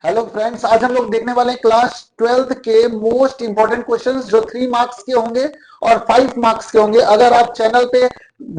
Hello friends, आज हम लोग देखने वाले हैं क्लास 12th के मोस्ट इंपॉर्टेंट क्वेश्चंस जो 3 मार्क्स के होंगे और 5 मार्क्स के होंगे। अगर आप चैनल पे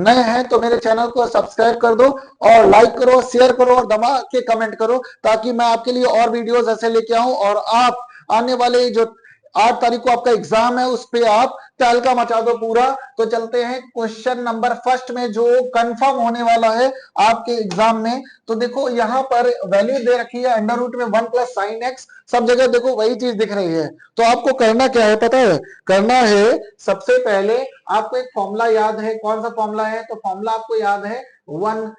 नए हैं तो मेरे चैनल को सब्सक्राइब कर दो और लाइक करो, शेयर करो और दबा के कमेंट करो ताकि मैं आपके लिए और वीडियोस ऐसे लेके आऊं और आप आने वाले जो 8 तारीख को आपका एग्जाम है उस पे आप तहलका मचा दो पूरा। तो चलते हैं क्वेश्चन नंबर फर्स्ट में जो कंफर्म होने वाला है आपके एग्जाम में। तो देखो यहाँ पर वैल्यू दे रखी है अंडर रूट में 1 प्लस साइन एक्स, सब जगह देखो वही चीज दिख रही है। तो आपको करना क्या है पता है? करना है सबसे पहले आपको एक फॉर्मूला याद है। कौन सा फॉर्मूला है? तो फॉर्मूला आपको याद है वन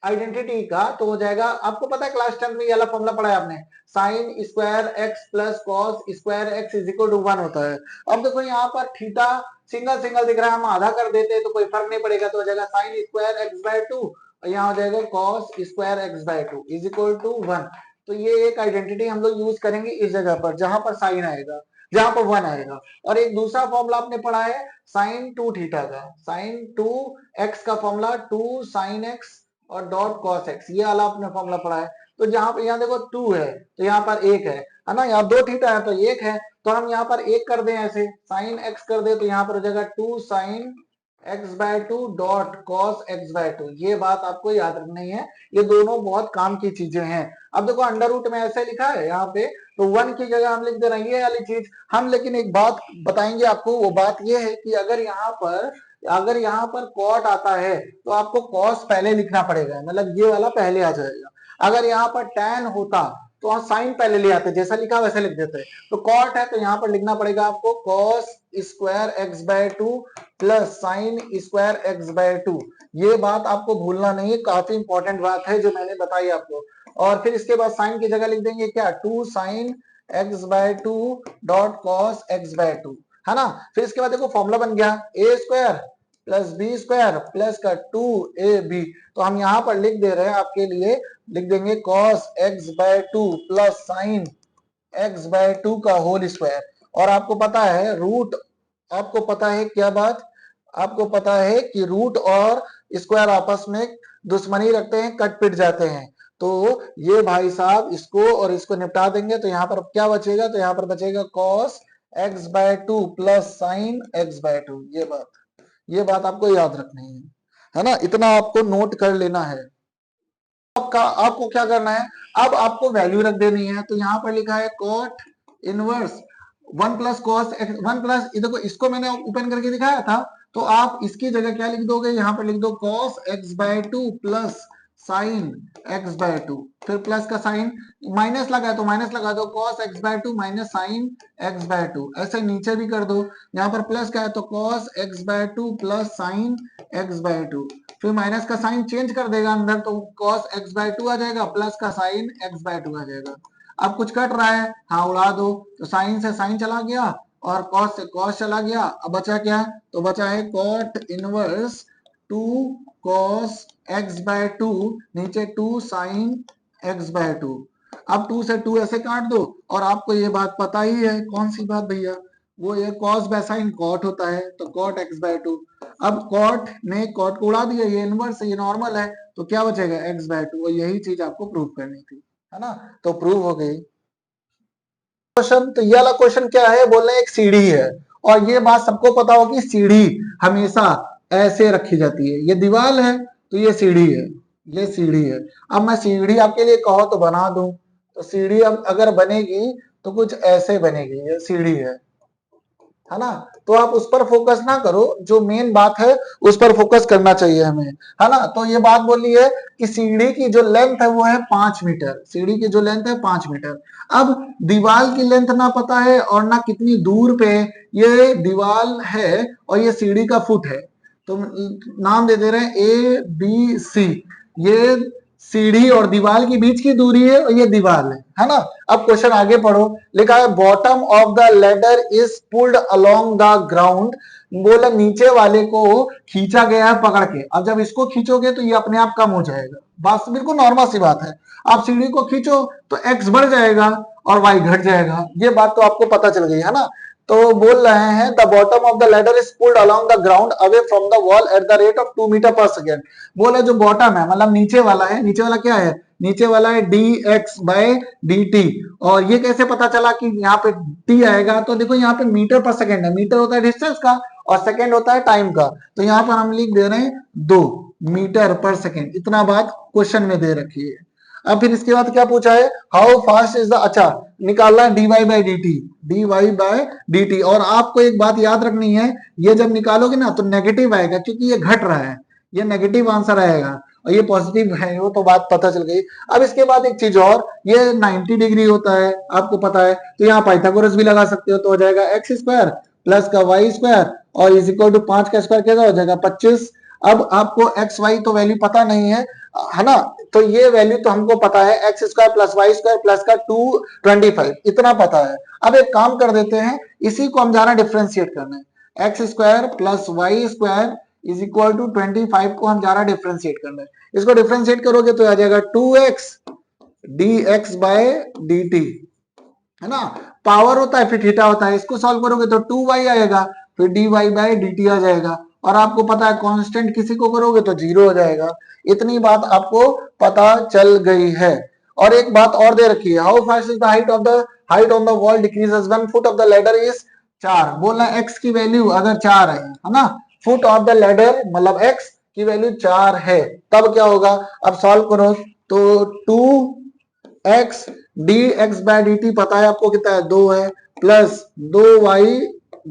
आइडेंटिटी का। तो हो जाएगा, आपको पता है क्लास 10 में ये वाला फॉर्मूला पढ़ा है आपने, sine square x plus cos square x is equal to 1 होता है। अब देखो यहाँ पर थीटा सिंगल सिंगल दिख रहा है, हम आधा कर देते हैं तो कोई फर्क नहीं पड़ेगा। तो हो जाएगा साइन स्क्वायर एक्स बाय 2 और यहाँ हो जाएगा cos square x by 2 is equal to 1। तो ये एक आइडेंटिटी हम लोग यूज करेंगे इस जगह पर जहां पर साइन आएगा, जहां पर 1 आएगा। और एक दूसरा फॉर्मूला आपने पढ़ा है साइन 2 थीटा का, साइन 2 एक्स का फॉर्मूला 2 साइन एक्स और डॉट कॉस एक्स, ये वाला आपने फॉर्मूला पढ़ा है। तो जहां पर यहाँ देखो 2 है तो यहाँ पर 1 है ना, यहाँ 2 थीटा है तो 1 है। तो हम यहाँ पर 1 कर दें, ऐसे साइन एक्स कर दे तो यहाँ पर हो जाएगा 2 sine x by 2 dot cos x by 2। ये बात आपको याद रखनी है, ये दोनों बहुत काम की चीजें हैं। अब देखो अंडर रूट में ऐसे लिखा है यहाँ पे, तो 1 की जगह हम लिख दे रहे हैं ये वाली चीज हम। लेकिन एक बात बताएंगे आपको, वो बात ये है कि अगर यहाँ पर कॉट आता है तो आपको कॉस पहले लिखना पड़ेगा, मतलब ये वाला पहले आ जाएगा। अगर यहाँ पर टैन होता तो आप साइन पहले ले आते, जैसा लिखा वैसे लिख देते। तो कॉट है तो यहाँ पर लिखना पड़ेगा आपको cos square x by 2 plus sine square x by 2। ये बात आपको भूलना नहीं है, काफी इंपॉर्टेंट बात है जो मैंने बताई आपको। और फिर इसके बाद साइन की जगह लिख देंगे क्या, 2 sine x by 2 dot cos x by 2, है ना। फिर इसके बाद देखो फॉर्मूला बन गया A square plus B square plus का 2ab। तो हम यहाँ पर लिख दे रहे हैं आपके लिए, लिख देंगे cos x by 2 plus sine x by 2 का होल स्क्वायर। और आपको पता है रूट, आपको पता है क्या बात, आपको पता है कि रूट और स्क्वायर आपस में दुश्मनी रखते हैं, कट पिट जाते हैं। तो ये भाई साहब इसको और इसको निपटा देंगे तो यहाँ पर क्या बचेगा, तो यहाँ पर बचेगा cos x by 2 plus sine x by 2। ये बात आपको याद रखनी है ना, इतना आपको नोट कर लेना है। आपको क्या करना है, अब आपको वैल्यू रख देनी है। तो यहाँ पर लिखा है cot inverse 1 plus cos x 1 plus, देखो इसको मैंने ओपन करके दिखाया था, तो आप इसकी जगह क्या लिख दोगे, यहाँ पर लिख दो cos x by 2 plus sine x by 2। फिर प्लस का साइन, माइनस लगा है तो माइनस लगा दो, cos x by 2 minus sine x by 2। ऐसे नीचे भी कर दो, यहाँ पर प्लस का है तो cos x by 2 plus sine x by 2। फिर माइनस का साइन चेंज कर देगा अंदर तो cos x बाय 2 आ जाएगा, प्लस का साइन x बाय 2 आ जाएगा। अब कुछ कट रहा है, हाँ उड़ा दो, तो साइन से साइन चला गया और cos से cos चला गया। अब बचा क्या, तो बचा है cot inverse 2 cos x by 2 नीचे 2 साइन x बाय 2। अब 2 से 2 ऐसे काट दो और आपको ये बात पता ही है, कौन सी बात भैया, वो ये cos बाय साइन cot होता है, तो cot x बाय 2। अब कॉट ने कॉट को उड़ा दिया, ये इनवर्स है ये नॉर्मल है, तो क्या बचेगा एक्स बाय 2। और यही चीज आपको प्रूव करनी थी, है ना, तो प्रूव हो गई। क्वेश्चन, तो ये वाला क्वेश्चन क्या है, बोल रहे हैं एक सीढ़ी है और ये बात सबको पता हो कि सीढ़ी हमेशा ऐसे रखी जाती है। ये दीवार है तो ये सीढ़ी है, ये सीढ़ी है। अब मैं सीढ़ी आपके लिए कहो तो बना दूं, तो सीढ़ी अब अगर बनेगी तो कुछ ऐसे बनेगी, ये सीढ़ी है ना। तो आप उस पर फोकस ना करो, जो मेन बात है उस पर फोकस करना चाहिए हमें, है ना। तो ये बात बोली है कि सीढ़ी की जो लेंथ है वो है 5 मीटर, सीढ़ी की जो लेंथ है 5 मीटर। अब दीवार की लेंथ ना पता है और ना कितनी दूर पे ये दीवार है और ये सीढ़ी का फुट है, तो नाम दे दे रहे हैं ABC। ये सीढ़ी और दीवार के बीच की दूरी है और ये दीवार है ना। अब क्वेश्चन आगे पढ़ो, लिखा है bottom of the ladder is pulled along the ground. बोला नीचे वाले को खींचा गया है पकड़ के। अब जब इसको खींचोगे तो ये अपने आप कम हो जाएगा, बात बिल्कुल नॉर्मल सी बात है। आप सीढ़ी को खींचो तो एक्स बढ़ जाएगा और वाई घट जाएगा, ये बात तो आपको पता चल गई है ना। तो बोल रहे हैं the bottom of the ladder is pulled along the ground away from the wall at the rate of 2 metre per second. बोला जो बॉटम है मतलब नीचे वाला है, नीचे वाला क्या है, नीचे वाला है dx बाय dt। और ये कैसे पता चला कि यहाँ पे t आएगा, तो देखो यहाँ पे मीटर पर सेकेंड है, मीटर होता है डिस्टेंस का और सेकेंड होता है टाइम का, तो यहाँ पर हम लिख दे रहे हैं 2 मीटर पर सेकेंड, इतना बात क्वेश्चन में दे रखी है। अब फिर इसके बाद क्या पूछा है, हाउ फास्ट इज द, अच्छा निकालना है dy by dt, dy by dt। और आपको एक बात याद रखनी है, ये जब निकालोगे ना तो नेगेटिव आएगा क्योंकि ये घट रहा है, ये नेगेटिव आंसर आएगा और ये पॉजिटिव है, वो तो बात पता चल गई। अब इसके बाद एक चीज और, ये 90 डिग्री होता है आपको पता है, तो यहाँ पाइथागोरस भी लगा सकते हो, तो हो जाएगा एक्स स्क्वायर प्लस का वाई स्क्वायर और इज इक्वल टू 5 का स्क्वायर कैसा हो जाएगा 25। अब आपको एक्स वाई तो वैल्यू पता नहीं है ना, तो ये वैल्यू तो हमको पता है x square plus y square plus का 225 इतना पता है। अब एक काम कर देते हैं, इसी को हम जाना डिफ्रेंशिएट करना है, x square plus y square is equal to 25 को हम जा रहा डिफ्रेंशिएट करना है। इसको डिफ्रेंशिएट करोगे तो आ जाएगा 2x dx बाय dt, है ना, पावर होता है फिर थीटा होता है, इसको सॉल्व करोगे तो 2y आएगा, फिर dy बाय dt आ जाएगा, और आपको पता है कांस्टेंट किसी को करोगे तो 0 हो जाएगा। इतनी बात आपको पता चल गई है। और एक बात और दे रखी है, how fast is the height on the wall decreases 1 foot of the ladder is 4। बोलना x की वैल्यू अगर 4 है ना, फुट ऑफ द लैडर मतलब x की वैल्यू 4 है, तब क्या होगा, अब सॉल्व करो तो 2x dx बाय dt पता है आपको कितना है 2 है, plus 2y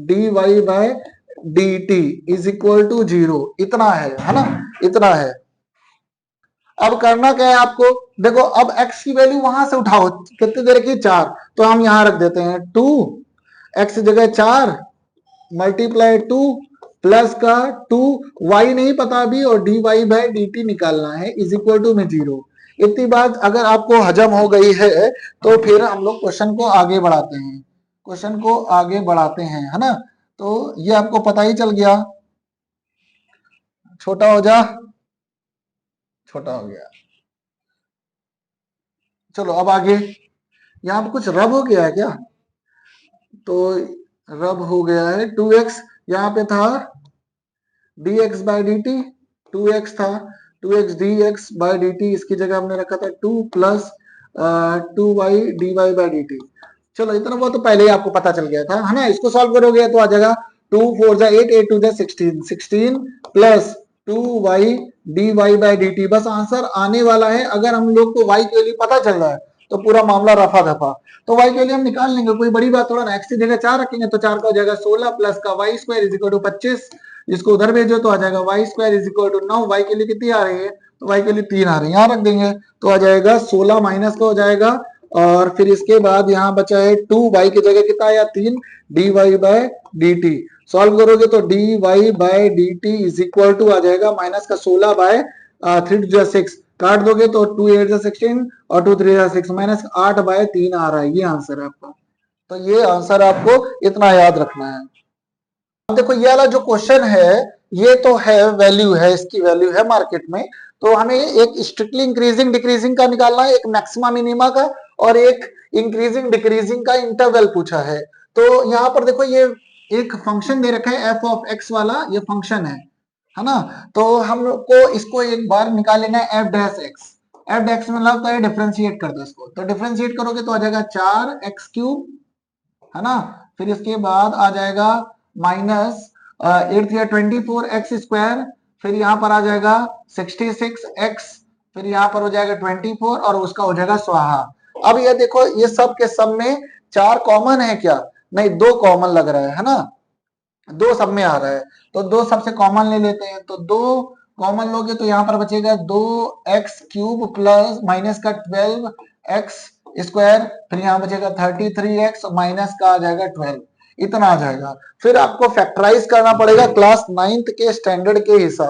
dy by dt is equal to 0, इतना है ना, इतना है। अब करना क्या है आपको, देखो अब x की वैल्यू वहां से उठाओ, कितनी दे रखी 4, तो हम यहां रख देते हैं 2 x जगह 4 मल्टीप्लाई 2 प्लस का 2 y नहीं पता अभी और dy बाई dt निकालना है इज इक्वल टू में 0। इतनी बात अगर आपको हजम हो गई है तो फिर हम लोग क्वेश्चन को आगे बढ़ाते हैं, क्वेश्चन को आगे बढ़ाते हैं, है ना। तो ये आपको पता ही चल गया, छोटा हो जा, छोटा हो गया। चलो अब आगे, यहाँ पे कुछ रब हो गया है क्या, तो रब हो गया है 2x, यहाँ पे था dx बाय dt, 2x था, 2x dx बाय dt, इसकी जगह हमने रखा था 2 plus 2y dy by dt। चलो इतना वो तो पहले ही आपको पता चल गया था, है ना। इसको सॉल्व करोगे तो आ जाएगा 2 4 जा 8 8 2 जा 16 16 plus 2y dy by dt। बस आंसर आने वाला है, अगर हम लोग को y के लिए पता चल रहा है तो पूरा मामला रफा दफा, तो y के लिए हम निकाल लेंगे, कोई बड़ी बात थोड़ा ना। x की जगह 4 रखेंगे तो 4 का हो जाएगा 16 प्लस का y square is equal to 25, इसको उधर भेजो तो आ जाएगा y square is equal to 9, y के लिए कितनी आ रही है, तो y के लिए 3 आ रही है, यहाँ रख देंगे तो आ जाएगा 16 माइनस का हो जाएगा, और फिर इसके बाद यहाँ बचा है 2 y की जगह कितना आया 3 dy बाय dt। सॉल्व करोगे तो dy by dt is equal to आ जाएगा माइनस का 16 बाय 3 to 6, काट दोगे तो 2 8 16 और 2 3 6 माइनस 8 बाय 3 आ रहा है, ये आंसर है आपका। तो ये आंसर आपको इतना याद रखना है। अब देखो ये वाला जो क्वेश्चन है ये तो है वैल्यू है, इसकी वैल्यू है मार्केट में, तो हमें एक स्ट्रिक्टली इंक्रीजिंग डिक्रीजिंग का निकालना है, एक मैक्सिमा मिनिमा का और एक इंक्रीजिंग डिक्रीजिंग का इंटरवल पूछा है। तो यहाँ पर देखो ये एक फंक्शन दे रखा है एफ ऑफ एक्स वाला, ये फंक्शन है ना। तो हम लोग को इसको एक बार निकाल लेना है F dash x, F dash मतलब तो डिफ्रेंशिएट कर दो इसको, तो डिफ्रेंशिएट करोगे तो आ जाएगा 4x क्यूब, है ना। फिर इसके बाद आ जाएगा माइनस 8 या 24x स्क्वायर, फिर यहाँ पर आ जाएगा 66x, फिर यहाँ पर हो जाएगा 24 और उसका हो जाएगा स्वाहा। अब ये देखो ये सब के सब में 4 कॉमन है क्या, नहीं 2 कॉमन लग रहा है ना, 2 सब में आ रहा है, तो 2 सबसे कॉमन ले लेते हैं, तो 2 कॉमन लोगे तो यहाँ पर बचेगा 2x क्यूब प्लस माइनस का 12x स्क्वायर, फिर यहाँ बचेगा 33x माइनस का आ जाएगा 12, इतना आ जाएगा। फिर आपको फैक्टराइज करना पड़ेगा क्लास 9th के स्टैंडर्ड के हिसाब